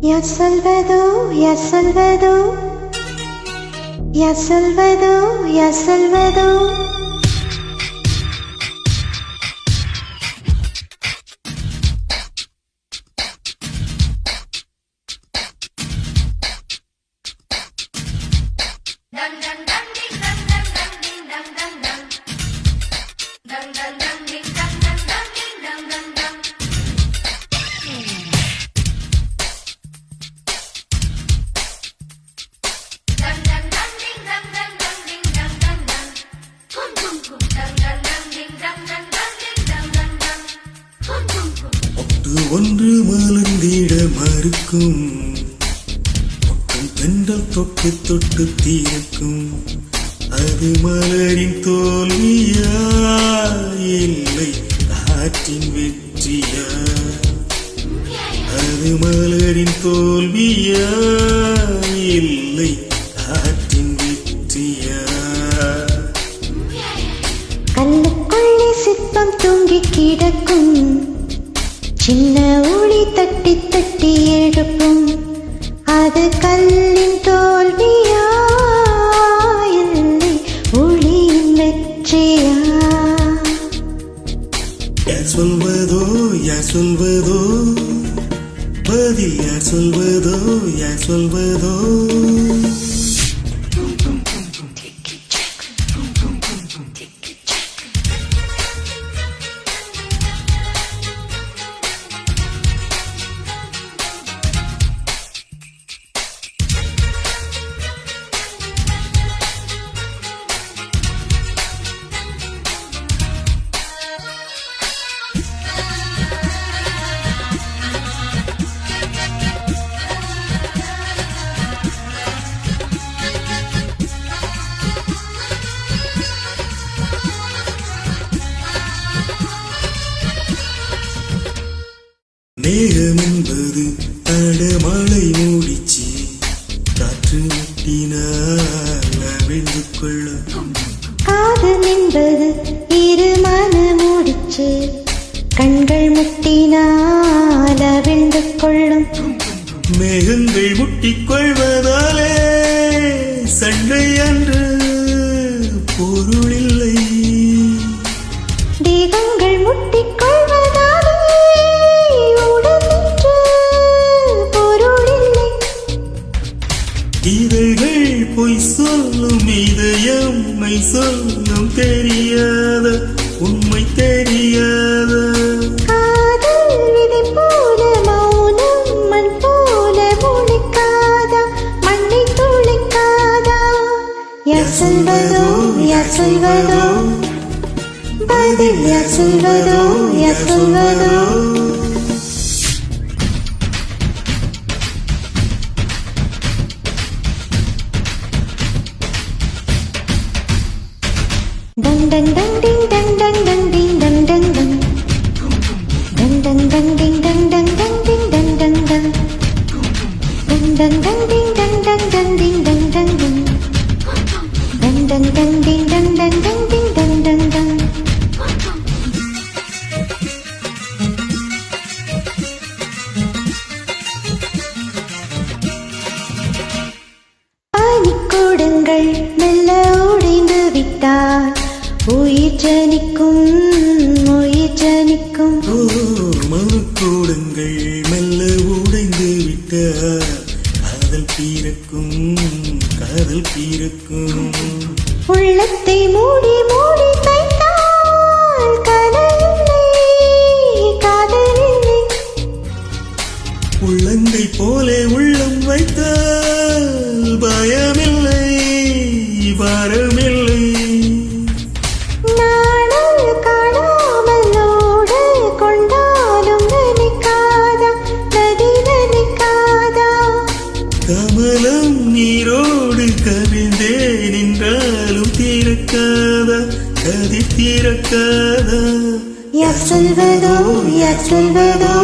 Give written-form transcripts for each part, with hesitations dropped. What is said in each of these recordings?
Ya Salvador, ya Salvador, ya Salvador, ya Salvador. ஒன்று மலர்ந்திட மறுக்கும் ஒட்டும் தென்றல் தொட்டு தொட்டு தீர்க்கும் அது மலரின் தோல்வியா இல்லை காற்றின் வெற்றியா அது மலரின் தோல்வியா இல்லை காற்றின் வெற்றியா கல்லுக்குள்ளே சிற்பம் தூங்கி கிடக்கும் சின்ன ஒளி தட்டி தட்டி எழுப்பும் அது கல்லின் தோல்வியா இல்லை ஒளியின் வெற்றியா யார் சொல்வதோ யார் சொல்வதோ பதில் யார் சொல்வதோ யார் சொல்வதோ மேகம் என்பது அடமழை மூடிச்சு காற்று முட்டினால் அவிழ்ந்து கொள்ளும் காதல் என்பது இரு மன முடிச்சு கண்கள் முட்டினால் அவிழ்ந்து கொள்ளும் மேகங்கள் முட்டிக்கொள்வதாலே சண்டை என்று பொருள் இல்லை தேகங்கள் முட்டிக்கொள்வதாலே இதழ்கள் பொய் சொல்லும் இதயம் மை சொல்லும் தெரியாத உண்மை தெரியாத காதல் விதை போல மௌனம் மண் போல முளைக்காதா மண்ணை துளைக்காதா யார் சொல்வதோ யார் சொல்வதோ பதில் யார் சொல்வதோ யார் சொல்வதோ dang dang dang ding dang dang dang ding dang dang dang dang dang dang ding dang dang dang ding dang dang dang dang dang dang ding dang dang dang ding dang dang dang dang dang dang ding dang dang dang ding dang dang dang பனிக்கூடங்கள் மெல்ல உடைந்து விட்டார் உயிர் ஜனிக்கும் உயிர் ஜனிக்கும் மனுக்கூடங்கள் மெல்ல உடைந்து விட்டார் காதல் பீரக்கும் காதல் பீரக்கும் உள்ளத்தை மூடி மூடி தைத்தால் கனவில்லை காதலில்லை உள்ளங்கை போலே உள்ளம் வைத்தால் பயமில்லை பாரமில்லை நாடல் காணாமல் ஓட கொண்டாலும் நினைக்காதா நதி நினைக்காதா கமலம் நீரோடு கவிழ்ந்தே நின்றாலும் தீரக்காதா கதி தீரக்காதா யார் சொல்வதோ யார் சொல்வதோ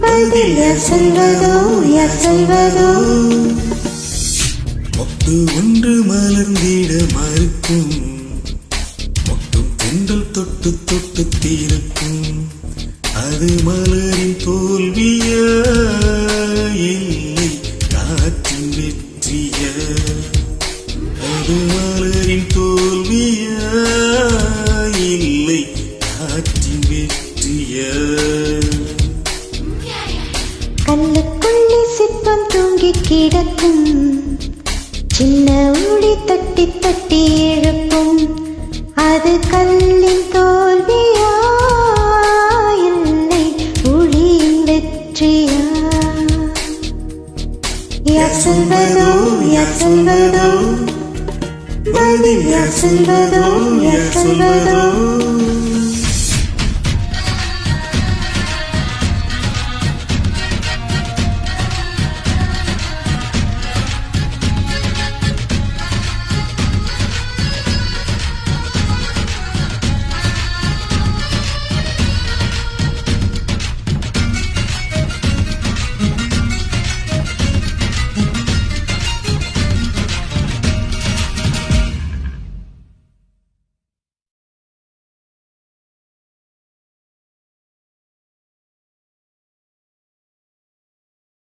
பதில் யார் சொல்வதோ யார் சொல்வதோ மொட்டு ஒன்று மலர்ந்திட மறுக்கும் மொட்டும் தென்றல் தொட்டு தொட்டு தீரக்கும் அது மலரின் தோல்வியா இல்லை காற்றின் வெற்றியா? அது மலரின் தோல்வியா இல்லை காற்றின் வெற்றியா? கல்லுக்குள்ளே சிற்பம் தூங்கி கிடக்கும், சின்ன ஒளி தட்டி தட்டி எழுப்பும். அது கல்லின் தோல்வியா இல்லை ஒளியின் வெற்றியா? யார் சொல்வதோ யார் சொல்வதோ பதில் யார் சொல்வதோ யார் சொல்வதோ?